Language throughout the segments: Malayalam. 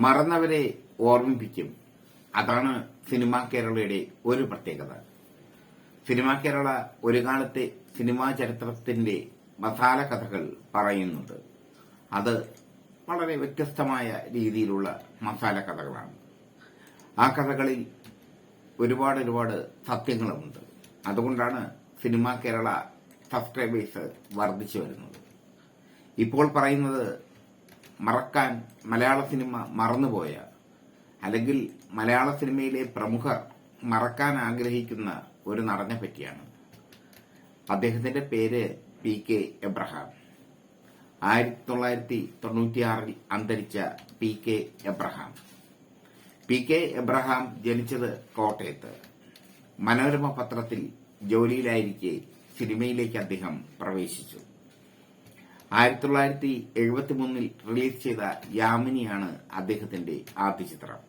മറന്നവരെ ഓർമ്മിപ്പിക്കും. അതാണ് സിനിമാ കേരളയുടെ ഒരു പ്രത്യേകത. സിനിമാ കേരള ഒരു കാലത്തെ സിനിമാ ചരിത്രത്തിന്റെ മസാല കഥകൾ പറയുന്നുണ്ട്. അത് വളരെ വ്യത്യസ്തമായ രീതിയിലുള്ള മസാല കഥകളാണ്. ആ കഥകളിൽ ഒരുപാട് സത്യങ്ങളുമുണ്ട്. അതുകൊണ്ടാണ് സിനിമാ കേരള സബ്സ്ക്രൈബേഴ്സ് വർദ്ധിച്ചു വരുന്നത്. ഇപ്പോൾ പറയുന്നത് മറക്കാൻ മലയാള സിനിമ മറന്നുപോയ, അല്ലെങ്കിൽ മലയാള സിനിമയിലെ പ്രമുഖർ മറക്കാൻ ആഗ്രഹിക്കുന്ന ഒരു നടനെ പറ്റിയാണ്. അദ്ദേഹത്തിന്റെ പേര് PK എബ്രഹാം. 1996 അന്തരിച്ച PK എബ്രഹാം. PK എബ്രഹാം ജനിച്ചത് കോട്ടയത്ത്. മനോരമ പത്രത്തിൽ ജോലിയിലായിരിക്കെ സിനിമയിലേക്ക് അദ്ദേഹം പ്രവേശിച്ചു. 1973 റിലീസ് ചെയ്ത യാമിനിയാണ് അദ്ദേഹത്തിന്റെ ആദ്യ ചിത്രം.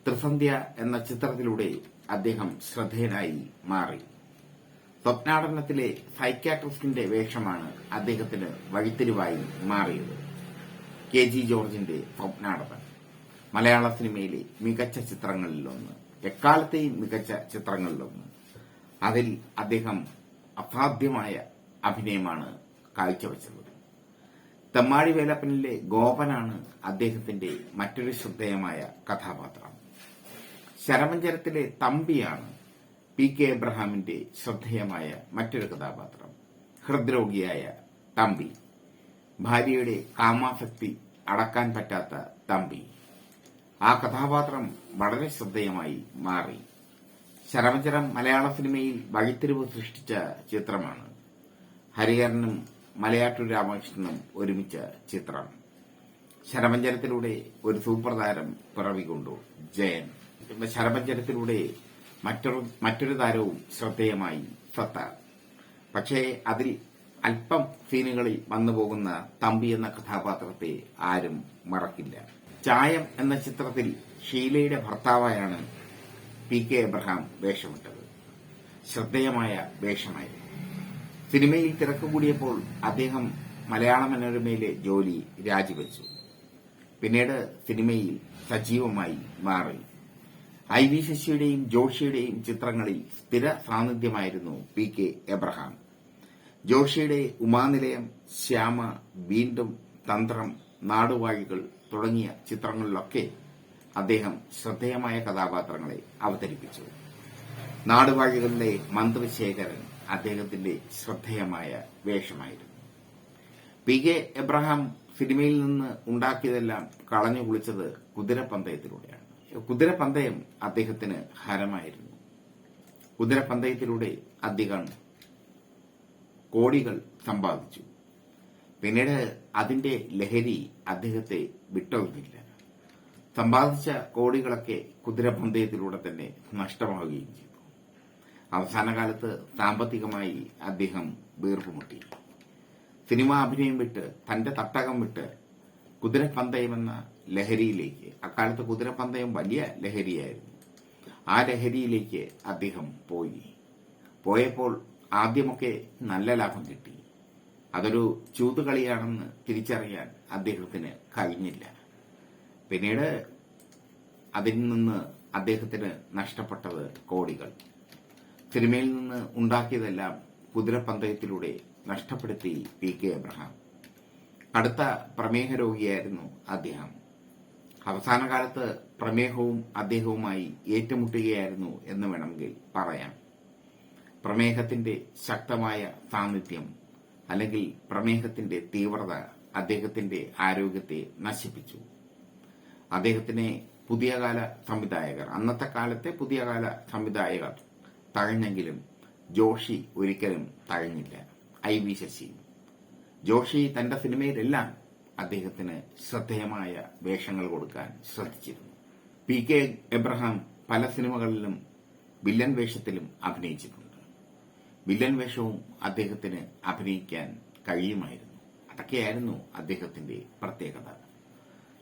ത്രിസന്ധ്യ എന്ന ചിത്രത്തിലൂടെ അദ്ദേഹം ശ്രദ്ധേയനായി മാറി. സ്വപ്നാടനത്തിലെ സൈക്യാട്രിസ്റ്റിന്റെ വേഷമാണ് അദ്ദേഹത്തിന് വഴിത്തിരിവായി മാറിയത്. KG ജോർജിന്റെ സ്വപ്നാടനം മലയാള സിനിമയിലെ മികച്ച ചിത്രങ്ങളിലൊന്ന്, എക്കാലത്തെയും മികച്ച ചിത്രങ്ങളിലൊന്ന്. അതിൽ അദ്ദേഹം അസാധ്യമായ അഭിനയമാണ് കാഴ്ചവെച്ചത്. തെമ്മാടി വേലപ്പനിലെ ഗോപനാണ് അദ്ദേഹത്തിന്റെ മറ്റൊരു ശ്രദ്ധേയമായ കഥാപാത്രം. ശരമഞ്ചരത്തിലെ തമ്പിയാണ് PK എബ്രഹാമിന്റെ ശ്രദ്ധേയമായ മറ്റൊരു കഥാപാത്രം. ഹൃദ്രോഗിയായ തമ്പി, ഭാര്യയുടെ കാമാസക്തി അടക്കാൻ പറ്റാത്ത തമ്പി. ആ കഥാപാത്രം വളരെ ശ്രദ്ധേയമായി മാറി. ശരമഞ്ചരം മലയാള സിനിമയിൽ വഴിത്തിരിവ് സൃഷ്ടിച്ച ചിത്രമാണ്. ഹരിഹരനും മലയാറ്റൂർ രാമകൃഷ്ണനും ഒരുമിച്ച ചിത്രം. ശരമഞ്ചരത്തിലൂടെ ഒരു സൂപ്പർ താരം പിറവികൊണ്ടു, ജയൻ. ശരമഞ്ചരത്തിലൂടെ മറ്റൊരു താരവും ശ്രദ്ധേയമായി, സത്താർ. പക്ഷേ അതിൽ അല്പം സീനുകളിൽ വന്നുപോകുന്ന തമ്പി എന്ന കഥാപാത്രത്തെ ആരും മറക്കില്ല. ചായം എന്ന ചിത്രത്തിൽ ഷീലയുടെ ഭർത്താവായാണ് PK എബ്രഹാം വേഷമിട്ടത്. ശ്രദ്ധേയമായ വേഷമായിരുന്നു. സിനിമയിൽ തിരക്ക് കൂടിയപ്പോൾ അദ്ദേഹം മലയാള മനോരമയിലെ ജോലി രാജിവെച്ചു. പിന്നീട് സിനിമയിൽ സജീവമായി മാറി. IV ശശിയുടെയും ജോഷിയുടെയും ചിത്രങ്ങളിൽ സ്ഥിര സാന്നിധ്യമായിരുന്നു PK എബ്രഹാം. ജോഷിയുടെ ഉമാനിലയം, ശ്യാമ, വീണ്ടും, തന്ത്രം, നാടുവാഴികൾ തുടങ്ങിയ ചിത്രങ്ങളിലൊക്കെ അദ്ദേഹം ശ്രദ്ധേയമായ കഥാപാത്രങ്ങളെ അവതരിപ്പിച്ചു. നാടുവാഴികളിലെ മന്ത്രിശേഖരൻ അദ്ദേഹത്തിന്റെ ശ്രദ്ധേയമായ വേഷമായിരുന്നു. PK എബ്രഹാം സിനിമയിൽ നിന്ന് ഉണ്ടാക്കിയതെല്ലാം കളഞ്ഞു കുളിച്ചത് കുതിരപ്പന്തയത്തിലൂടെയാണ്. കുതിരപ്പന്തയം അദ്ദേഹത്തിന് ഹരമായിരുന്നു. കുതിരപ്പന്തയത്തിലൂടെ അദ്ദേഹം കോടികൾ സമ്പാദിച്ചു. പിന്നീട് അതിന്റെ ലഹരി അദ്ദേഹത്തെ വിട്ടൊഴിഞ്ഞില്ല. സമ്പാദിച്ച കോടികളൊക്കെ കുതിരപ്പന്തയത്തിലൂടെ തന്നെ നഷ്ടമാവുകയും ചെയ്തു. അവസാന കാലത്ത് സാമ്പത്തികമായി അദ്ദേഹം വീർപ്പുമുട്ടി. സിനിമാ അഭിനയം വിട്ട്, തന്റെ തട്ടകം വിട്ട് കുതിരപ്പന്തയമെന്ന ലഹരിയിലേക്ക്, അക്കാലത്ത് കുതിരപ്പന്തയം വലിയ ലഹരിയായിരുന്നു, ആ ലഹരിയിലേക്ക് അദ്ദേഹം പോയപ്പോൾ ആദ്യമൊക്കെ നല്ല ലാഭം കിട്ടി. അതൊരു ചൂതുകളിയാണെന്ന് തിരിച്ചറിയാൻ അദ്ദേഹത്തിന് കഴിഞ്ഞില്ല. പിന്നീട് അതിൽ നിന്ന് അദ്ദേഹത്തിന് നഷ്ടപ്പെട്ടത് കോടികൾ. സിനിമയിൽ നിന്ന് ഉണ്ടാക്കിയതെല്ലാം കുതിരപ്പന്തയത്തിലൂടെ നഷ്ടപ്പെടുത്തി PK എബ്രഹാം. കടുത്ത പ്രമേഹ രോഗിയായിരുന്നു അദ്ദേഹം. അവസാന കാലത്ത് പ്രമേഹവും അദ്ദേഹവുമായി ഏറ്റുമുട്ടുകയായിരുന്നു എന്ന് വേണമെങ്കിൽ പറയാം. പ്രമേഹത്തിന്റെ ശക്തമായ സാന്നിധ്യം, അല്ലെങ്കിൽ പ്രമേഹത്തിന്റെ തീവ്രത അദ്ദേഹത്തിന്റെ ആരോഗ്യത്തെ നശിപ്പിച്ചു. അദ്ദേഹത്തിനെ പുതിയകാല സംവിധായകർ, അന്നത്തെ കാലത്തെ പുതിയകാല സംവിധായകർ തഴഞ്ഞെങ്കിലും ജോഷി ഒരിക്കലും തഴഞ്ഞില്ല. IV ശശി. ജോഷി തന്റെ സിനിമയിലെല്ലാം അദ്ദേഹത്തിന് ശ്രദ്ധേയമായ വേഷങ്ങൾ കൊടുക്കാൻ ശ്രദ്ധിച്ചിരുന്നു. PK എബ്രഹാം പല സിനിമകളിലും വില്ലൻ വേഷത്തിലും അഭിനയിച്ചിട്ടുണ്ട്. വില്ലൻ വേഷവും അദ്ദേഹത്തിന് അഭിനയിക്കാൻ കഴിയുമായിരുന്നു. അതൊക്കെയായിരുന്നു അദ്ദേഹത്തിന്റെ പ്രത്യേകത.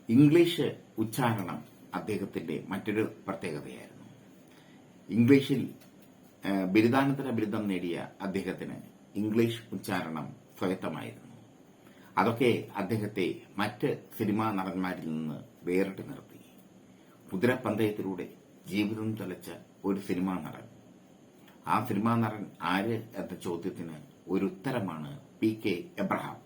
ഇംഗ്ലീഷ് ഉച്ചാരണം അദ്ദേഹത്തിന്റെ മറ്റൊരു പ്രത്യേകതയായിരുന്നു. ഇംഗ്ലീഷിൽ ബിരുദാനന്തര ബിരുദം നേടിയ അദ്ദേഹത്തിന് ഇംഗ്ലീഷ് ഉച്ചാരണം സ്വായത്തമായിരുന്നു. അതൊക്കെ അദ്ദേഹത്തെ മറ്റ് സിനിമാ നടന്മാരിൽ നിന്ന് വേറിട്ട് നിർത്തി. കുതിരപ്പന്തയത്തിലൂടെ ജീവിതം തെളിച്ച ഒരു സിനിമാ നടൻ. ആ സിനിമാ നടൻ ആര് എന്ന ചോദ്യത്തിന് ഒരു ഉത്തരമാണ് PK എബ്രഹാം.